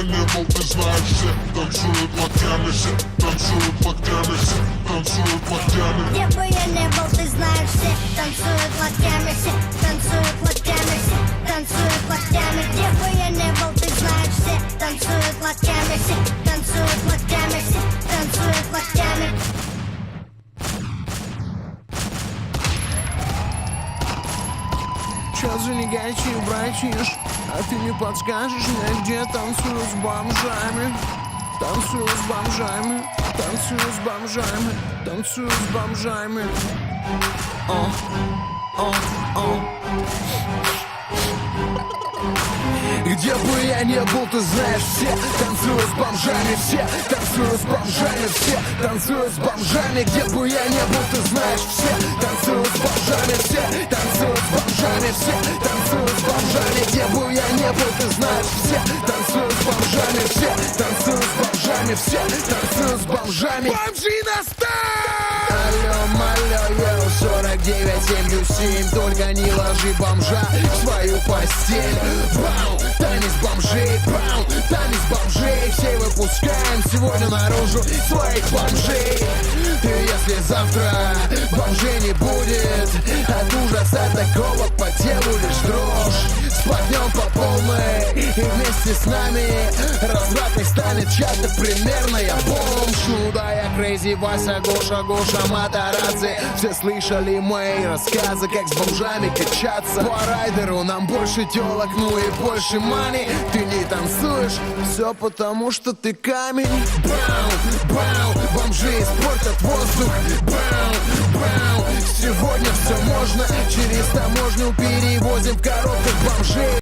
не был, ты знаешь, все танцуют локтями, все танцуют локтями, все танцуют локтями. Где бы я не был, ты знаешь, все танцуют локтями, все танцуют локтями, все танцуют локтями. Где бы я не был, ты знаешь, все танцуют локтями, все танцуют локтями, все танцуют локтями. Чё за негатив, братиш? А ты не подскажешь мне, где танцую с бомжами? Танцую с бомжами, танцую с бомжами, танцую с бомжами. Где бы я не был, ты знаешь, все танцуют с бомжами, все танцуют с бомжами, все танцуют с бомжами. Где бы я не был, ты знаешь, все танцуют с бомжами, все танцуют с бомжами, все танцуют с бомжами. Где бы я не был, ты знаешь, все танцуют с бомжами, все танцуют с бомжами, все танцуют с бомжами. Бомжи на старт! Алло, малё, йоу, 49-77, только не ложи бомжа в свою постель. Бау, танец бомжей, бау, танец бомжей. Все выпускаем сегодня наружу своих бомжей. И если завтра бомжей не будет, от ужаса такого по телу лишь дрожь. Спахнем по полной, и вместе с нами развратный станет чья-то примерная бомж. Ну да, я Крейзи, Вася, Гоша, Гоша, Матарадзе. Все слышали мои рассказы, как с бомжами качаться. По райдеру нам больше телок, ну и больше мани. Ты не танцуешь, все потому что ты камень. Бау, бау, бомжи испортят воздух. Бау, бау, сегодня все можно. Через таможню перевозим в коробках бомжей.